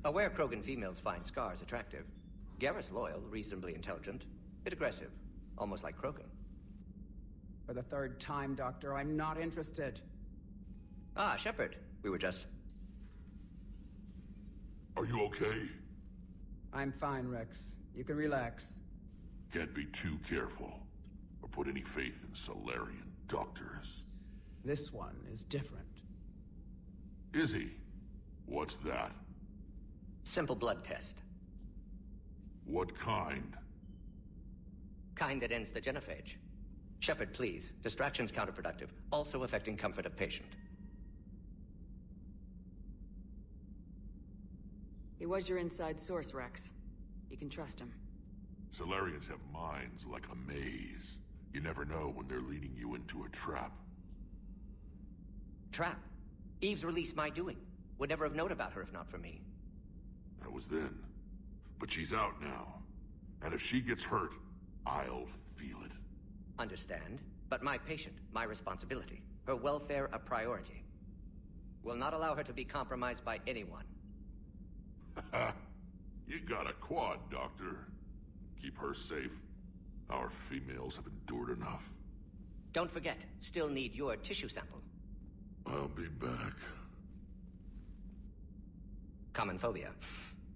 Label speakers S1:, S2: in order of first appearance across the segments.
S1: Aware Krogan females find scars attractive. Garrus loyal, reasonably intelligent, bit aggressive, almost like Krogan.
S2: For the third time, Doctor, I'm not interested.
S1: Ah, Shepard. We were just...
S3: Are you okay?
S2: I'm fine, Rex. You can relax.
S3: Can't be too careful, or put any faith in Solarian doctors.
S2: This one is different.
S3: Is he? What's that?
S1: Simple blood test.
S3: What kind?
S1: Kind that ends the genophage. Shepard, please. Distraction's counterproductive, also affecting comfort of patient.
S4: He was your inside source, Rex. You can trust him.
S3: Solarians have minds like a maze. You never know when they're leading you into a trap.
S1: Trap? Eve's release my doing. Would never have known about her if not for me.
S3: That was then. But she's out now. And if she gets hurt, I'll feel it.
S1: Understand. But my patient, my responsibility. Her welfare a priority. Will not allow her to be compromised by anyone.
S3: You got a quad, Doctor. Keep her safe. Our females have endured enough.
S1: Don't forget, still need your tissue sample.
S3: I'll be back.
S1: Common phobia.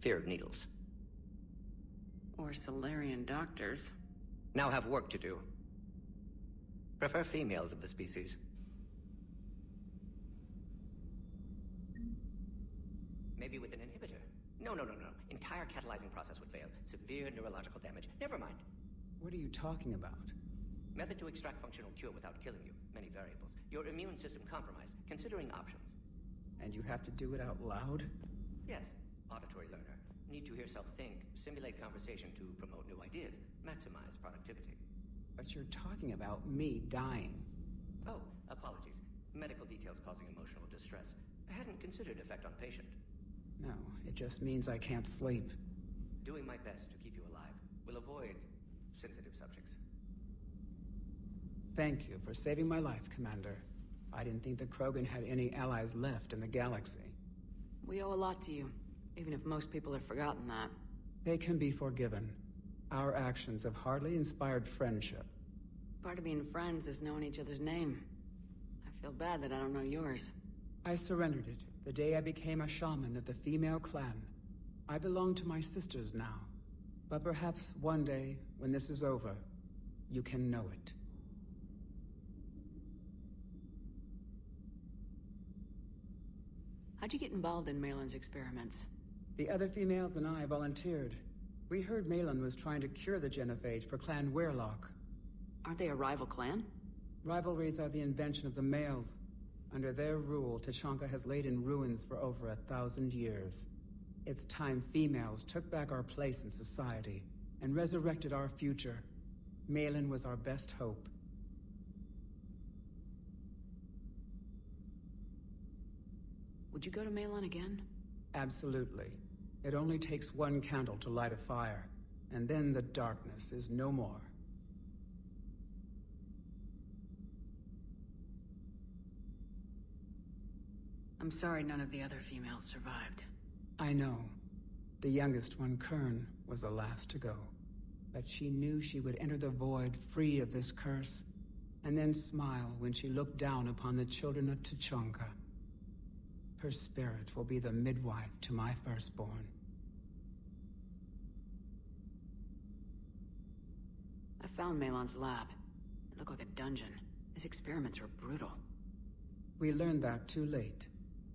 S1: Fear of needles.
S4: Or Solarian doctors.
S1: Now have work to do. Prefer females of the species. Maybe with an inhibitor. No. Entire catalyzing process would fail. Severe neurological damage. Never mind.
S2: What are you talking about?
S1: Method to extract functional cure without killing you. Many variables. Your immune system compromised. Considering options.
S2: And you have to do it out loud?
S1: Yes. Auditory learner. Need to hear self think. Simulate conversation to promote new ideas. Maximize productivity.
S2: But you're talking about me dying.
S1: Oh, apologies. Medical details causing emotional distress. I hadn't considered effect on patient.
S2: No, it just means I can't sleep.
S1: Doing my best to keep you alive. Will avoid sensitive subjects.
S2: Thank you for saving my life, Commander. I didn't think the Krogan had any allies left in the galaxy.
S4: We owe a lot to you, even if most people have forgotten that.
S2: They can be forgiven. Our actions have hardly inspired friendship.
S4: Part of being friends is knowing each other's name. I feel bad that I don't know yours.
S2: I surrendered it the day I became a shaman of the female clan. I belong to my sisters now. But perhaps one day, when this is over, you can know it.
S4: How'd you get involved in Malin's experiments?
S2: The other females and I volunteered. We heard Malin was trying to cure the genophage for Clan Weirlock.
S4: Aren't they a rival clan?
S2: Rivalries are the invention of the males. Under their rule, Tachanka has laid in ruins for over 1,000 years. It's time females took back our place in society and resurrected our future. Malin was our best hope.
S4: Would you go to Malin again?
S2: Absolutely. It only takes one candle to light a fire, and then the darkness is no more.
S4: I'm sorry none of the other females survived.
S2: I know. The youngest one, Kern, was the last to go. But she knew she would enter the void free of this curse, and then smile when she looked down upon the children of Tachanka. Her spirit will be the midwife to my firstborn.
S4: I found Malin's lab. It looked like a dungeon. His experiments were brutal.
S2: We learned that too late.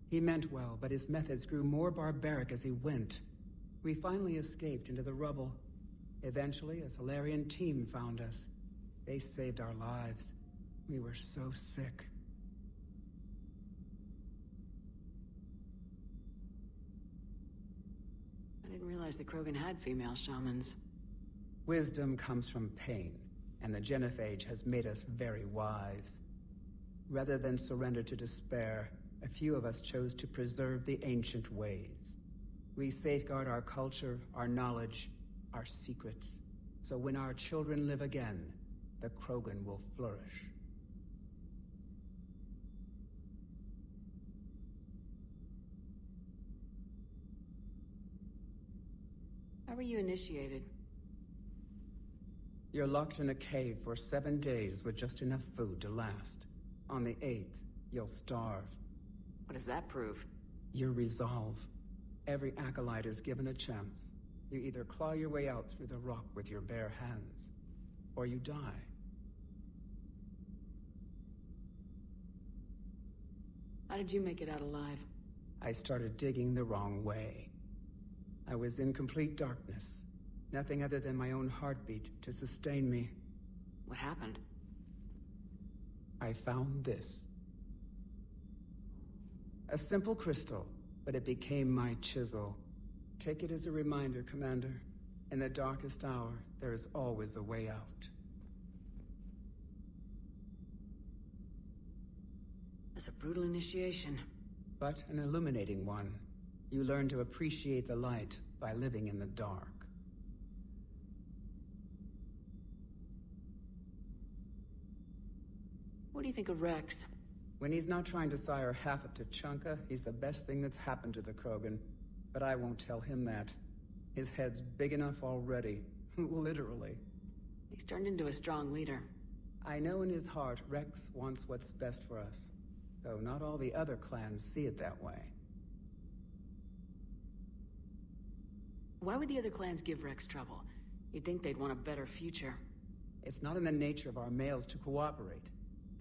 S2: He meant well, but his methods grew more barbaric as he went. We finally escaped into the rubble. Eventually, a Solarian team found us. They saved our lives. We were so sick.
S4: I didn't realize the Krogan had female shamans.
S2: Wisdom comes from pain, and the genophage has made us very wise. Rather than surrender to despair, a few of us chose to preserve the ancient ways. We safeguard our culture, our knowledge, our secrets. So when our children live again, the Krogan will flourish.
S4: were you initiated?
S2: You're locked in a cave for 7 days with just enough food to last. On the 8th, you'll starve.
S4: What does that prove?
S2: Your resolve. Every acolyte is given a chance. You either claw your way out through the rock with your bare hands, or you die.
S4: How did you make it out alive?
S2: I started digging the wrong way. I was in complete darkness. Nothing other than my own heartbeat to sustain me.
S4: What happened?
S2: I found this. A simple crystal, but it became my chisel. Take it as a reminder, Commander. In the darkest hour, there is always a way out.
S4: That's a brutal initiation.
S2: But an illuminating one. You learn to appreciate the light by living in the dark.
S4: What do you think of Rex?
S2: When he's not trying to sire half of Tuchanka, he's the best thing that's happened to the Krogan. But I won't tell him that. His head's big enough already. Literally.
S4: He's turned into a strong leader.
S2: I know in his heart Rex wants what's best for us. Though not all the other clans see it that way.
S4: Why would the other clans give Rex trouble? You'd think they'd want a better future.
S2: It's not in the nature of our males to cooperate.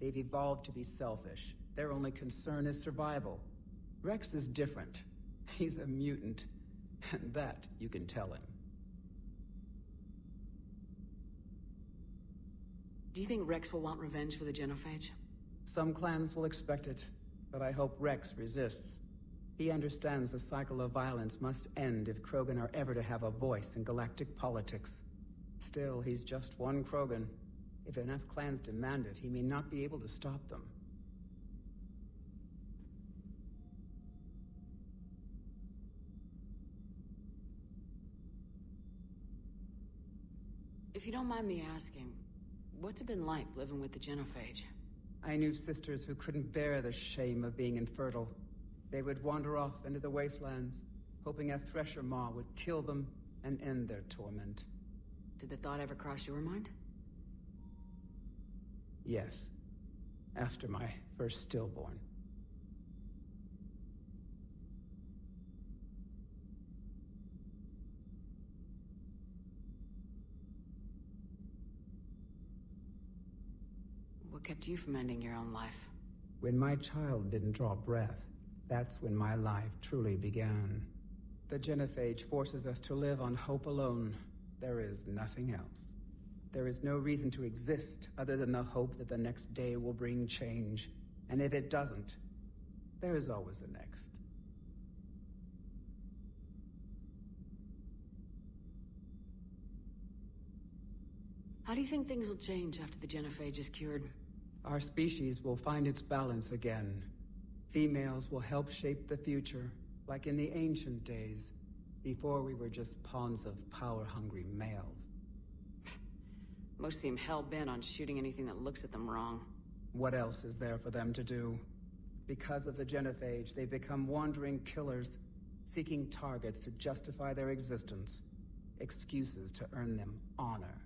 S2: They've evolved to be selfish. Their only concern is survival. Rex is different. He's a mutant. And that you can tell him.
S4: Do you think Rex will want revenge for the genophage?
S2: Some clans will expect it, but I hope Rex resists. He understands the cycle of violence must end if Krogan are ever to have a voice in galactic politics. Still, he's just one Krogan. If enough clans demand it, he may not be able to stop them.
S4: If you don't mind me asking, what's it been like living with the genophage?
S2: I knew sisters who couldn't bear the shame of being infertile. They would wander off into the wastelands, hoping a thresher maw would kill them and end their torment.
S4: Did the thought ever cross your mind?
S2: Yes. After my first stillborn.
S4: What kept you from ending your own life?
S2: When my child didn't draw breath, that's when my life truly began. The genophage forces us to live on hope alone. There is nothing else. There is no reason to exist other than the hope that the next day will bring change. And if it doesn't, there is always the next.
S4: How do you think things will change after the genophage is cured?
S2: Our species will find its balance again. Females will help shape the future, like in the ancient days, before we were just pawns of power-hungry males.
S4: Most seem hell-bent on shooting anything that looks at them wrong.
S2: What else is there for them to do? Because of the genophage, they become wandering killers, seeking targets to justify their existence, excuses to earn them honor.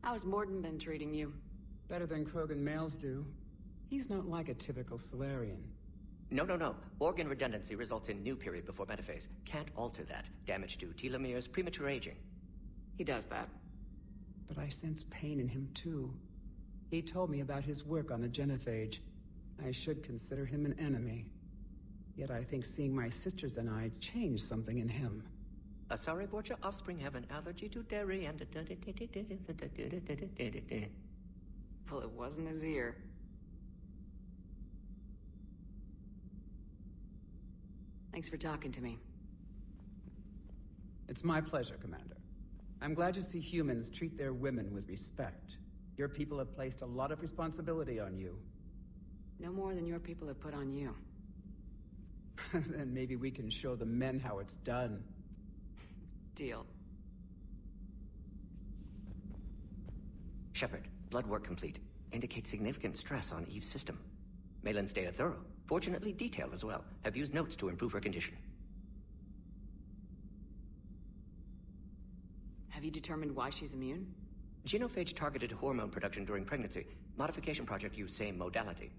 S4: How's Mordin been treating you?
S2: Better than Krogan males do. He's not like a typical Solarian.
S1: No. Organ redundancy results in new period before metaphase. Can't alter that. Damage to telomeres, premature aging.
S4: He does that.
S2: But I sense pain in him too. He told me about his work on the genophage. I should consider him an enemy. Yet I think seeing my sisters and I changed something in him.
S1: Sorry, Borgia offspring have an allergy to dairy and...
S4: Well, it wasn't his ear. Thanks for talking to me.
S2: It's my pleasure, Commander. I'm glad to see humans treat their women with respect. Your people have placed a lot of responsibility on you.
S4: No more than your people have put on you.
S2: Then maybe we can show the men how it's done.
S4: Deal.
S1: Shepard, blood work complete. Indicates significant stress on Eve's system. Malin's data thorough. Fortunately detailed as well. Have used notes to improve her condition.
S4: Have you determined why she's immune?
S1: Genophage targeted hormone production during pregnancy. Modification project used same modality.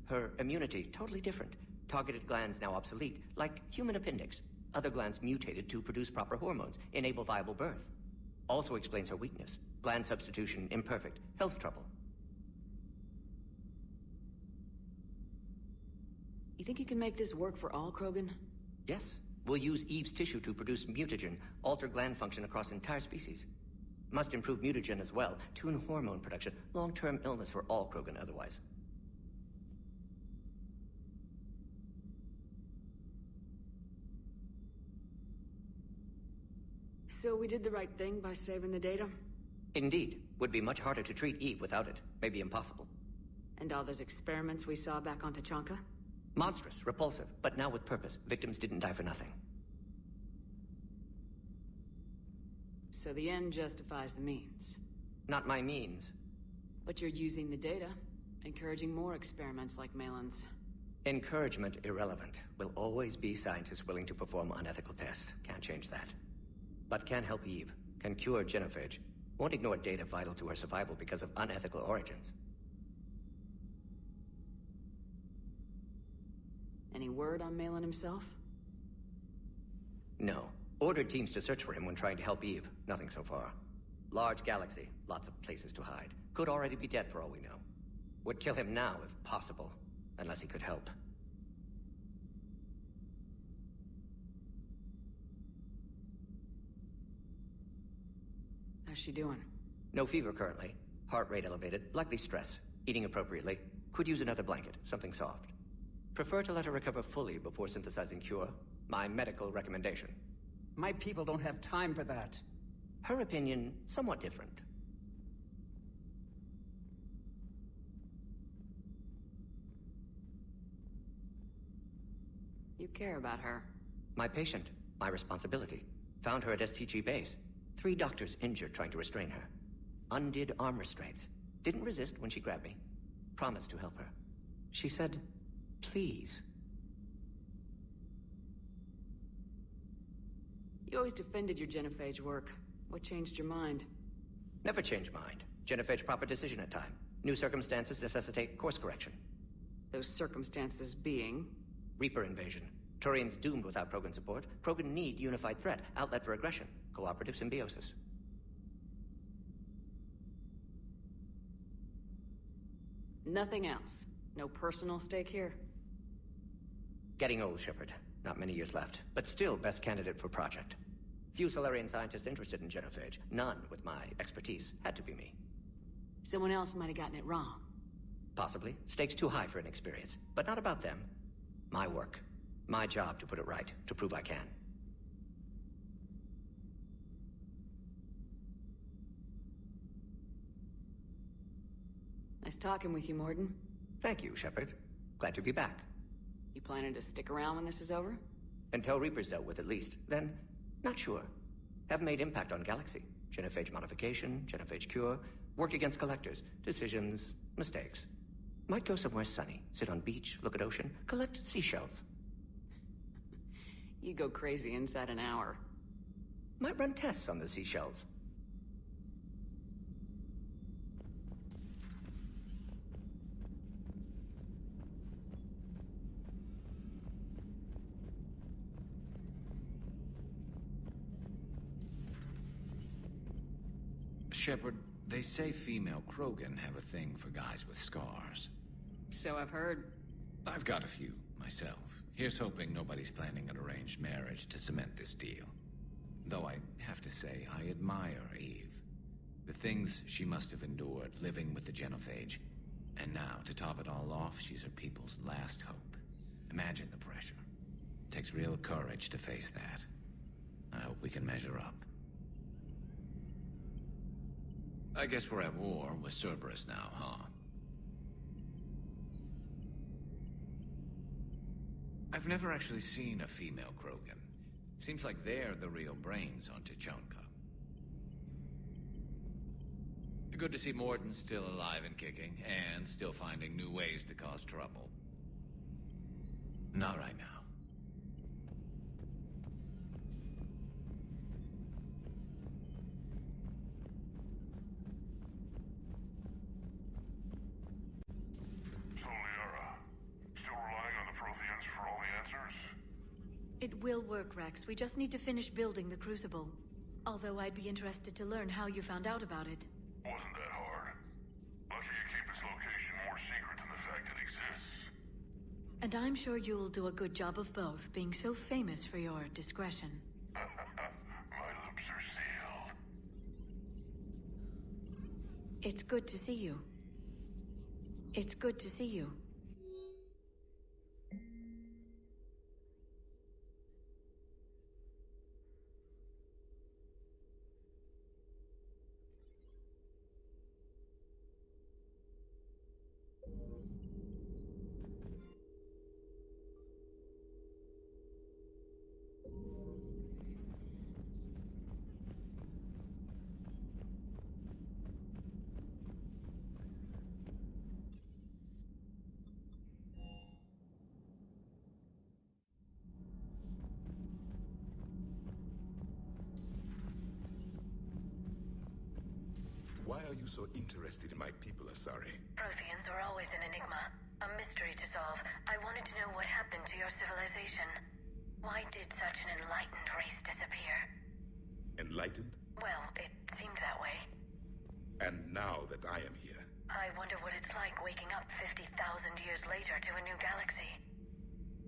S1: Her immunity, totally different. Targeted glands now obsolete, like human appendix. Other glands mutated to produce proper hormones, enable viable birth. Also explains her weakness. Gland substitution imperfect. Health trouble.
S4: You think you can make this work for all Krogan?
S1: Yes. We'll use Eve's tissue to produce mutagen, alter gland function across entire species. Must improve mutagen as well, tune hormone production, long-term illness for all Krogan otherwise.
S4: So we did the right thing by saving the data?
S1: Indeed. Would be much harder to treat Eve without it. Maybe impossible.
S4: And all those experiments we saw back on Tachanka?
S1: Monstrous, repulsive, but now with purpose. Victims didn't die for nothing.
S4: So the end justifies the means.
S1: Not my means.
S4: But you're using the data, encouraging more experiments like Malin's.
S1: Encouragement irrelevant. Will always be scientists willing to perform unethical tests. Can't change that. But can help Eve. Can cure genophage. Won't ignore data vital to her survival because of unethical origins.
S4: Any word on Malin himself?
S1: No. Ordered teams to search for him when trying to help Eve. Nothing so far. Large galaxy. Lots of places to hide. Could already be dead for all we know. Would kill him now if possible. Unless he could help.
S4: How's she doing?
S1: No fever currently. Heart rate elevated. Likely stress. Eating appropriately. Could use another blanket. Something soft. Prefer to let her recover fully before synthesizing cure. My medical recommendation.
S2: My people don't have time for that.
S1: Her opinion, somewhat different.
S4: You care about her.
S1: My patient. My responsibility. Found her at STG base. 3 doctors injured trying to restrain her. Undid arm restraints. Didn't resist when she grabbed me. Promised to help her. She said, please.
S4: You always defended your genophage work. What changed your mind?
S1: Never change mind. Genophage proper decision at time. New circumstances necessitate course correction.
S4: Those circumstances being?
S1: Reaper invasion. Turians doomed without Krogan support. Krogan need unified threat. Outlet for aggression. Cooperative symbiosis.
S4: Nothing else. No personal stake here.
S1: Getting old, Shepard. Not many years left. But still best candidate for project. Few Solarian scientists interested in genophage. None with my expertise. Had to be me.
S4: Someone else might have gotten it wrong.
S1: Possibly. Stakes too high for inexperience. But not about them. My work. My job to put it right. To prove I can.
S4: Nice talking with you, Morden.
S1: Thank you, Shepard. Glad to be back.
S4: You planning to stick around when this is over?
S1: Until Reaper's dealt with, at least. Then, not sure. Have made impact on Galaxy. Genophage modification, genophage cure, work against collectors, decisions, mistakes. Might go somewhere sunny, sit on beach, look at ocean, collect seashells.
S4: You go crazy inside an hour.
S1: Might run tests on the seashells.
S5: Shepard, they say female Krogan have a thing for guys with scars.
S4: So I've heard.
S5: I've got a few, myself. Here's hoping nobody's planning an arranged marriage to cement this deal. Though I have to say, I admire Eve. The things she must have endured living with the genophage. And now, to top it all off, she's her people's last hope. Imagine the pressure. Takes real courage to face that. I hope we can measure up. I guess we're at war with Cerberus now, huh? I've never actually seen a female Krogan. Seems like they're the real brains on Tachanka. Good to see Morden's still alive and kicking, and still finding new ways to cause trouble. Not right now.
S3: So, Liara, still relying on the Protheans for all the answers?
S6: It will work, Rex. We just need to finish building the Crucible. Although I'd be interested to learn how you found out about it.
S3: Wasn't that hard. Lucky you keep its location more secret than the fact it exists.
S6: And I'm sure you'll do a good job of both, being so famous for your discretion.
S3: My lips are sealed.
S6: It's good to see you. It's good to see you.
S7: Why are you so interested in my people, Asari?
S6: Protheans are always an enigma, a mystery to solve. I wanted to know what happened to your civilization. Why did such an enlightened race disappear?
S7: Enlightened?
S6: Well, it seemed that way.
S7: And now that I am here,
S6: I wonder what it's like waking up 50,000 years later to a new galaxy.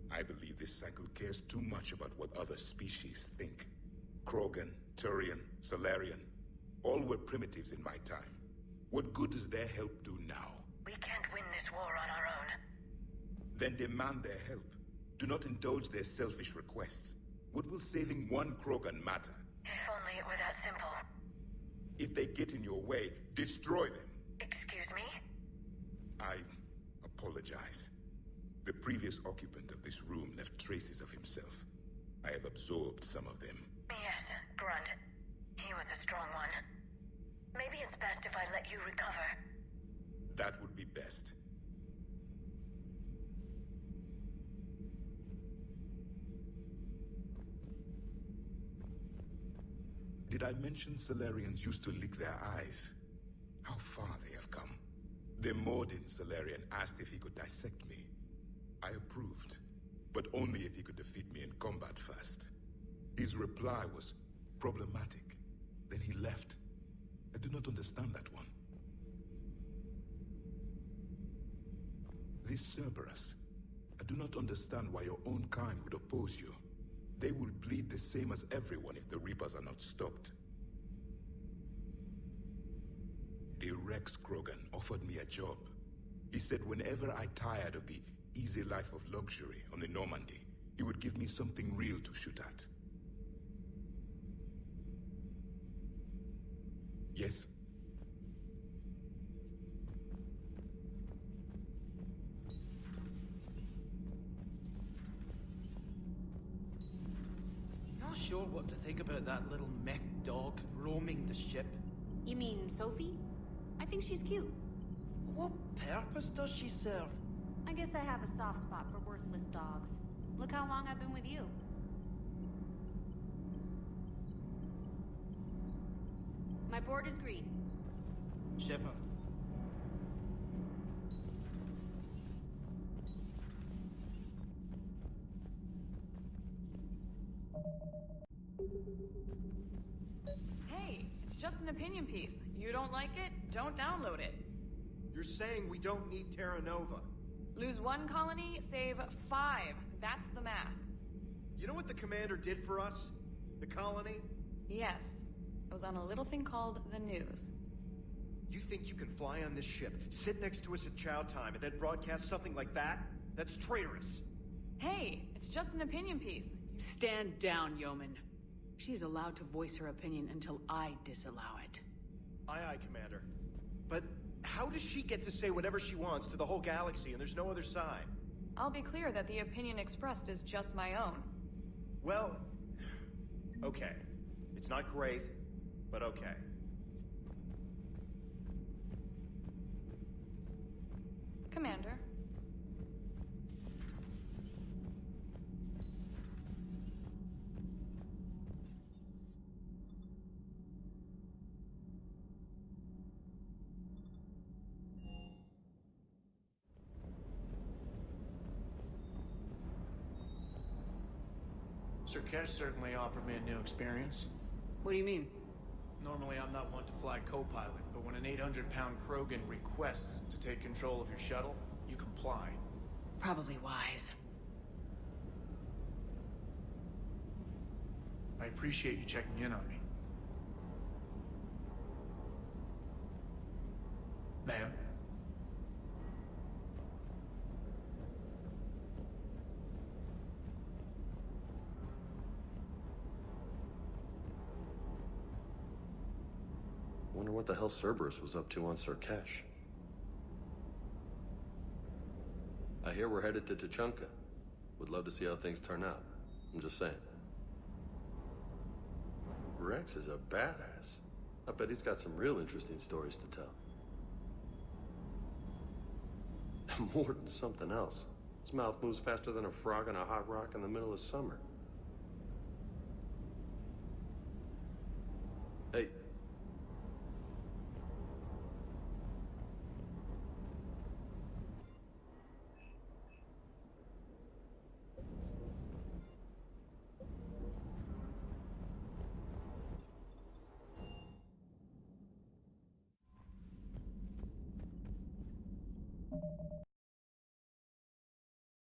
S7: I believe this cycle cares too much about what other species think. Krogan, Turian, Solarian, all were primitives in my time. What good does their help do now?
S6: We can't win this war on our own.
S7: Then demand their help. Do not indulge their selfish requests. What will saving one Krogan matter?
S6: If only it were that simple.
S7: If they get in your way, destroy them.
S6: Excuse me?
S7: I apologize. The previous occupant of this room left traces of himself. I have absorbed some of them.
S6: Yes, Grunt. He was a strong one. Maybe it's best if I let you recover.
S7: That would be best. Did I mention Solarians used to lick their eyes? How far they have come. The Mordin Solarian asked if he could dissect me. I approved, but only if he could defeat me in combat first. His reply was problematic. Then he left. I do not understand that one. This Cerberus, I do not understand why your own kind would oppose you. They will bleed the same as everyone if the Reapers are not stopped. A Rex Krogan offered me a job. He said whenever I tired of the easy life of luxury on the Normandy, he would give me something real to shoot at. Yes?
S8: Not sure what to think about that little mech dog roaming the ship.
S9: You mean Sophie? I think she's cute.
S8: What purpose does she serve?
S9: I guess I have a soft spot for worthless dogs. Look how long I've been with you. My board is green.
S8: Shepard.
S4: Hey, it's just an opinion piece. You don't like it? Don't download it.
S10: You're saying we don't need Terra Nova.
S4: Lose one colony, save 5. That's the math.
S10: You know what the commander did for us? The colony?
S4: Yes. It was on a little thing called the news.
S10: You think you can fly on this ship, sit next to us at chow time, and then broadcast something like that? That's traitorous.
S4: Hey, it's just an opinion piece. Stand down, yeoman. She's allowed to voice her opinion until I disallow it.
S10: Aye, aye, Commander. But how does she get to say whatever she wants to the whole galaxy and there's no other side?
S4: I'll be clear that the opinion expressed is just my own.
S10: Well, okay. It's not great, but okay.
S4: Commander.
S8: Cerberus certainly offered me a new experience.
S4: What do you mean?
S8: Normally, I'm not one to fly co-pilot, but when an 800-pound Krogan requests to take control of your shuttle, you comply.
S4: Probably wise.
S8: I appreciate you checking in on me. Ma'am?
S11: Wonder what the hell Cerberus was up to on Cerberus. I hear we're headed to Tuchanka. Would love to see how things turn out. I'm just saying. Rex is a badass. I bet he's got some real interesting stories to tell. More than something else. His mouth moves faster than a frog on a hot rock in the middle of summer. Hey,